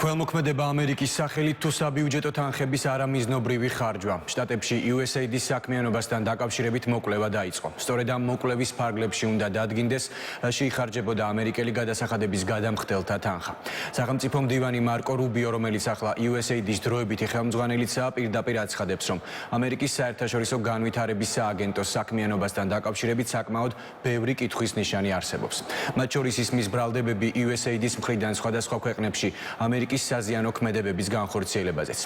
Ქველმოქმედება ამერიკის სახელით თუ საბიუჯეტო თანხების არამიზნობრივი ხარჯვა. შტატებში USAID-ის საქმიანობასთან დაკავშირებით მოკვლევა დაიწყო. სწორედ ამ მოკვლევის ფარგლებში უნდა დადგინდეს, შეიხარჯებოდა ამერიკელი გადასახადების გადამხდელთა თანხა. სახელმწიფო მდივანი მარკო რუბიო, რომელიც ახლა USAID-ის დროებითი ხელმძღვანელიცაა, პირდაპირ აცხადებს, რომ ამერიკის საერთაშორისო განვითარების სააგენტოს საქმიანობასთან დაკავშირებით საკმაოდ ბევრი კითხვის ნიშანი არსებობს. მათ შორის ისმის ბრალდებები USAID-ის მხრიდან სხვადასხვა ქვეყნებში ამერიკის საზიანო ქმედებების განხორციელებაზეც.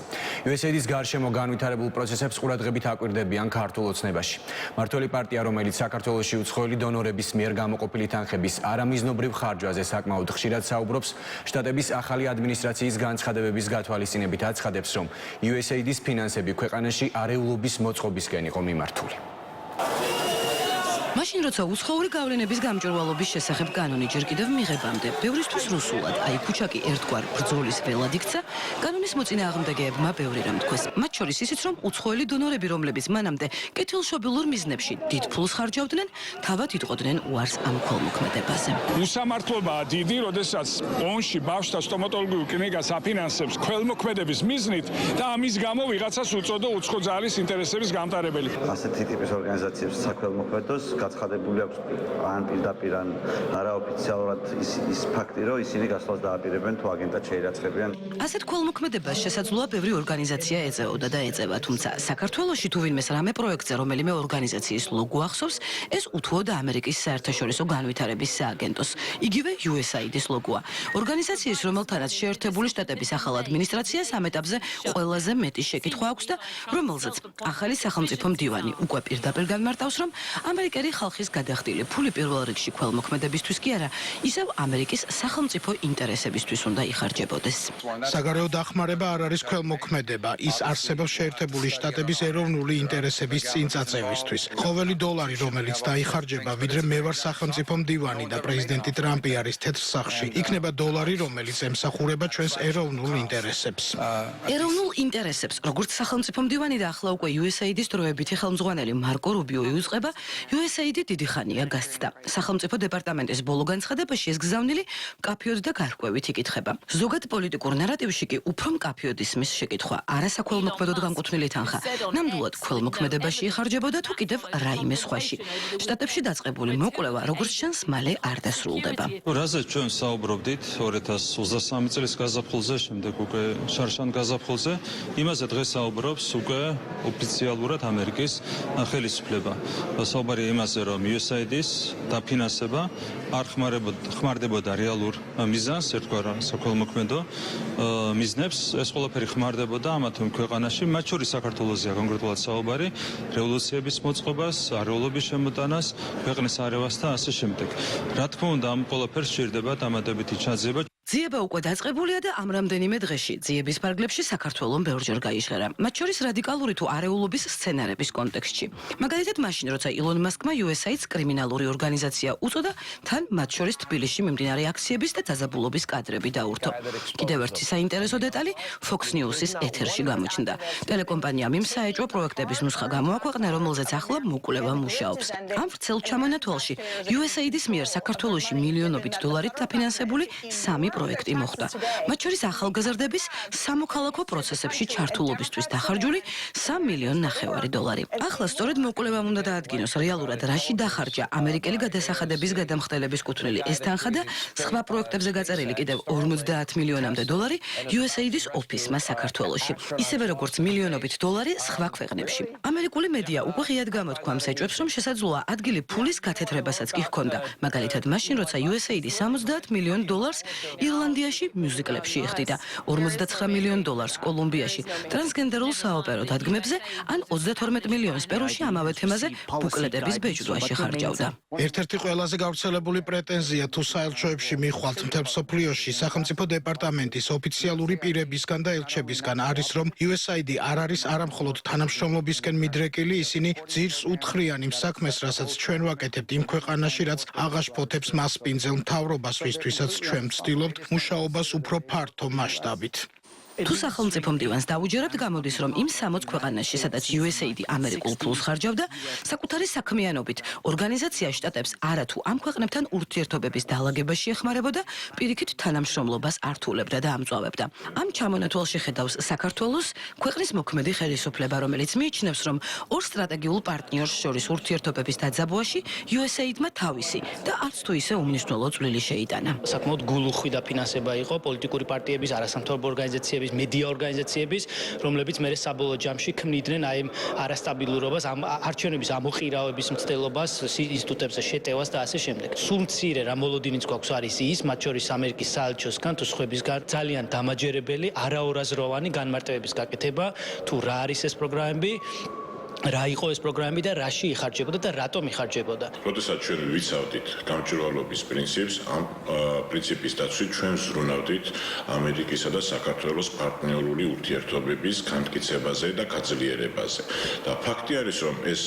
USAID-ის გარშემო განვითარებულ პროცესებს ყურადღებით აკვირდებიან ქართულ ოცნებაში. მმართველი პარტია, რომელიც საქართველოში უცხოელი დონორების მიერ გამოყოფილი თანხების არამიზნობრივ ხარჯვაზე საკმაოდ ხშირად საუბრობს, შტატების ახალი ადმინისტრაციის განცხადებების გათვალისწინებით აცხადებს, რომ USAID-ის ფინანსები ქვეყანაში არეულობის მოწყობისკენ იყო მიმართული. მაშინ როცა უცხოური გავლენების გამჭვირვალობის შესახებ კანონი ჯერ კიდევ მიღებამდე ბევრისთვის რუსულად, აი ქუჩაკი ერთგვარ ბრძოლის ველად იქცა, კანონის მოწინააღმდეგეებმა ბევრი რამ თქვეს. მათ შორის ისიც, რომ უცხოელი დონორები, რომლებიც მანამდე კეთილშობილურ მიზნებში დიდ ფულს ხარჯავდნენ, თავად იტყოდნენ უარს ამ ქველმოქმედებაზე. უსამართლობაა დიდი, როდესაც ონში ბავშვთა სტომატოლოგიურ კლინიკას აფინანსებს ქველმოქმედების მიზნით და ამის გამო ვიღაცას უწოდო უცხო ძალის ინტერესების გამტარებელი. ასეთი ტიპის ორგანიზაციებს საქველმოქმედოს გაცხადებული აქვს ან პირდაპირ ან არაოფიციალურად ის ფაქტი, რომ ისინი გასვლას დააპირებენ თუ აგენტად შეირაცხებიან. ასეთ ქველმოქმედებას შესაძლოა ბევრი ორგანიზაცია ეწეოდა და ეწევა, თუმცა საქართველოში თუ ვინმეს რამე პროექტზე რომელიმე ორგანიზაციის ლოგო ახსოვს, ეს უთუოდა ამერიკის საერთაშორისო განვითარების სააგენტოს, იგივე USAID-ის ლოგოა. ორგანიზაციის, რომელთანაც შეერთებული შტატების ახალ ადმინისტრაციას ამ ეტაპზე ყველაზე მეტი შეკითხვა აქვს და რომელზეც ახალი სახელმწიფო მდივანი უკვე პირდაპირ განმარტავს, რომ ამერიკელი ხალხის გადახდილი ფული პირველ რიგში ქველმოქმედებისთვის კი არა, ისევ ამერიკის სახელმწიფო ინტერესებისთვის უნდა იხარჯებოდეს. საგარეო დახმარება არ არის ქველმოქმედება, ის არსებობს შეერთებული შტატების ეროვნული ინტერესების წინწაწევისთვის. ყოველი დოლარი, რომელიც დაიხარჯება, ვიდრე მე ვარ სახელმწიფო მდივანი და პრეზიდენტი ტრამპი არის თეთრ სახლში, იქნება დოლარი, რომელიც ემსახურება ჩვენს ეროვნულ ინტერესებს. ეროვნულ ინტერესებს, როგორც სახელმწიფო მდივანი და ახლა უკვე USAID-ის დროებითი ხელმძღვანელი მარკო რუბიო იუწყება, USAID დიდი ხანია გასცდა. სახელმწიფო დეპარტამენტის ბოლო განცხადებაში ეს გზავნილი მკაფიოდ და გარკვევით იკითხება. ზოგად პოლიტიკურ ნარატივში კი უფრო მკაფიოდ ისმის შეკითხვა, არასაქველმოქმედოდ განკუთვნილი თანხა, ნამდვილად ქველმოქმედებაში იხარჯებოდა თუ კიდევ რაიმე სხვაში. შტატებში დაწყებული მოკვლევა, როგორც ჩანს, მალე არ დასრულდება. რაზეც ჩვენ საუბრობდით 2023 წლის გაზაფხულზე, შემდეგ უკვე შარშან გაზაფხულზე, იმაზე დღეს საუბრობს უკვე ოფიციალურად ამერიკის ხელისუფლება. საუბარია იმაზე, რომ USAID-ის დაფინანსება არ ხმარდებოდა რეალურ მიზანს, ერთგვარ საქველმოქმედო მიზნებს, ეს ყველაფერი ხმარდებოდა ამა თუ იმ ქვეყანაში, მათ შორის საქართველოსია კონკრეტულად საუბარი, რევოლუციების მოწყობას, არეულობის შემოტანას, ქვეყნის არევას და ასე შემდეგ. რა თქმა უნდა, ამ ყველაფერს სჭირდება დამატებითი ჩაძიება. ძიება უკვე დაწყებულია და ამ რამდენიმე დღეში ძიების ფარგლებში საქართველოს ბევრჯერ გაიჟღერა. მათ შორის რადიკალური თუ არეულობის სცენარების კონტექსტში. მაგალითად, მაშინ, როცა ილონ მასკმა USAID-ს კრიმინალური ორგანიზაცია უწოდა, თან მათ შორის თბილისში მიმდინარე აქციების და დაძაბულობის კადრები დაურთო. კიდევ ერთი საინტერესო დეტალი Fox News-ის ეთერში გამოჩნდა. ტელეკომპანიამ იმ საეჭვო პროექტების ნუსხა გამოაქვეყნა, რომელზეც ახლა მოკვლევა მუშაობს. ამ ვრცელ ჩამონათვალში USAID-ის მიერ საქართველოში მილიონობით დოლარით დაფინანსებული 3 პროექტი მოხდა. მათ შორის ახალგაზრდების სამოქალაქო პროცესებში ჩართულობისთვის დახარჯული 3,5 მილიონი დოლარი. ახლა სწორედ მოკვლევამ უნდა დაადგინოს რეალურად რაში დახარჯა ამერიკელი გადასახადების გადამხდელების კუთვნილი ეს თანხა და სხვა პროექტებზე გაწერილი კიდევ 50 მილიონამდე დოლარი USAID-ის ოფისმა საქართველოში. ისევე როგორც მილიონობით დოლარი სხვა ქვეყნებში. ამერიკული მედია უკვე ღიად გამოთქვამს ეჭვებს, რომ შესაძლოა ადგილი ფულის გათეთრებასაც კი ჰქონდა. მაგალითად, მაშინ როცა USAID 70 მილიონ დოლარს ირლანდიაში მიუზიკლებში იხდიდა, 49 მილიონ დოლარს კოლუმბიაში ტრანსგენდერულ საოპერო დადგმებზე, ან 32 მილიონს პერუში ამავე თემაზე ბუკლეტების ბეჭდვაში ხარჯავდა. ერთ-ერთი ყველაზე გავრცელებული პრეტენზია თუ საელჩოებში მიხვალთ მთელ მსოფლიოში სახელმწიფო დეპარტამენტის ოფიციალური პირებისგან და ელჩებისგან არის, რომ USAID არ არის არამხოლოდ თანამშრომლობისკენ მიდრეკილი, ისინი ძირს უთხრიან იმ საქმეს, რასაც ჩვენ ვაკეთებთ იმ ქვეყანაში, რაც აღაშფოთებს მასპინძელ მთავრობას, ვისთვისაც ჩვენ ვცდილობთ მუშაობას უფრო ფართო მასშტაბით. თუ სახელმწიფო მდივანს დაუჯერებთ, გამოდის, რომ იმ 60 ქვეყანაში, სადაც USAID ამერიკულ ფულს ხარჯავდა, საკუთარი საქმიანობით ორგანიზაცია შტატებს არათუ ამ ქვეყნებთან ურთიერთობების დაალაგებაში ეხმარებოდა, პირიქით თანამშრომლობას ართულებდა და ამწვავებდა. ამ ჩამონათვალში ხედავს საქართველოს ქვეყნის მოქმედი ხელისუფლება, რომელიც მიიჩნევს, რომ ორ სტრატეგიულ პარტნიორს შორის ურთიერთობების დაძაბვაში USAID-მა თავისი და არც თუ ისე უმნიშვნელო წვლილი შეიტანა. საკმაოდ გულუხვი დაფინანსება იყო პოლიტიკური პარტიების, არასამთავრობო ორგანიზაციების, მედია ორგანიზაციების, რომლებიც მერე საბოლოო ჯამში ქმნიდნენ აი არასტაბილურობას, არჩევნების ამოყირავების მცდელობას, ინსტიტუტებზე შეტევას და ასე შემდეგ. სულ მცირე რა მოლოდინიც გვაქვს არის ის, მათ შორის ამერიკის საელჩოსგან თუ სხვებისგან ძალიან დამაჯერებელი, არაორაზროვანი განმარტებების გაკეთება, თუ რა არის ეს პროგრამები, რა იყო ეს პროგრამები და რაში იხარჯებოდა და რატომ იხარჯებოდა. როდესაც ჩვენ ვიცავდით გამჭვირვალობის პრინციპს, ამ პრინციპის დაცვით ჩვენ ვზრუნავდით ამერიკისა და საქართველოს პარტნიორული ურთიერთობების განმტკიცებაზე და გაძლიერებაზე. და ფაქტი არის, რომ ეს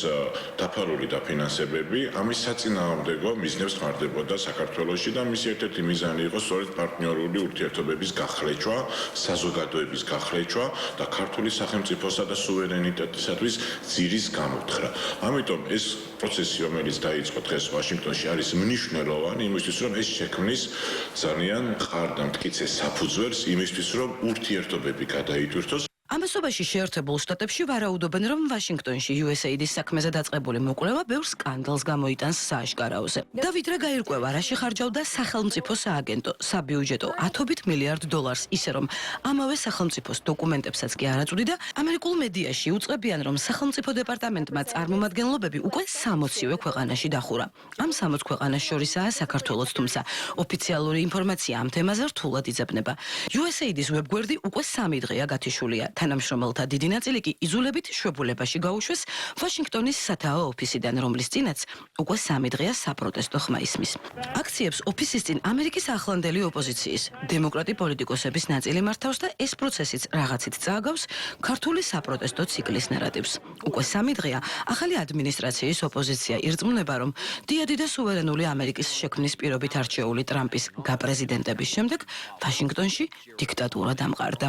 დაფარული დაფინანსებები ამის საწინააღმდეგო მიზნებს ხმარდებოდა საქართველოში და მისი ერთ-ერთი მიზანი იყო სწორედ პარტნიორული ურთიერთობების გახლეჩვა, საზოგადოების გახლეჩვა და ქართული სახელმწიფოსა და სუვერენიტეტისათვის ძირის გამოთხრა. ამიტომ ეს პროცესი, რომელიც დაიწყო დღეს ვაშინგტონში, არის მნიშვნელოვანი იმისთვის, რომ ეს შექმნის ძალიან მყარ და მტკიცე საფუძველს იმისთვის, რომ ურთიერთობები გადაიტვირთოს. ამასობაში შეერთებულ შტატებში ვარაუდობენ, რომ ვაშინგტონში USAID-ის საქმეზე დაწყებული მოკვლევა ბევრ სკანდალს გამოიტანს სააშკარაოზე. და ვიდრე გაირკვევა, რაში ხარჯავდა სახელმწიფო სააგენტო საბიუჯეტო $10 მილიარდ, ისე რომ ამავე სახელმწიფოს დოკუმენტებსაც კი არ აწვდიდა, ამერიკულ მედიაში უწყებიან, რომ სახელმწიფო დეპარტამენტმა წარმომადგენლობები უკვე 60-ვე ქვეყანაში დახურა. ამ 60 ქვეყანას შორისაა საქართველოც, თუმცა ოფიციალური ინფორმაცია ამ თემაზე რთულად იძებნება. USAID-ის ვებგვერდი უკვე 3 დღეა გათიშულია. თანამშრომელთა დიდი ნაწილი კი იძულებით შვებულებაში გაუშვეს ვაშინგტონის სათაო ოფისიდან, რომლის წინაც უკვე 3 დღეა საპროტესტო ხმა ისმის. აქციებს ოფისის წინ ამერიკის ახლანდელი ოპოზიციის, დემოკრატი პოლიტიკოსების ნაწილი მართავს და ეს პროცესიც რაღაცით წააგავს ქართული საპროტესტო ციკლის ნარატივს. უკვე 3 დღეა ახალი ადმინისტრაციის ოპოზიცია ირწმუნება, რომ დიადი და სუვერენული ამერიკის შექმნის პირობით არჩეული ტრამპის გაპრეზიდენტების შემდეგ ვაშინგტონში დიქტატურა დამყარდა.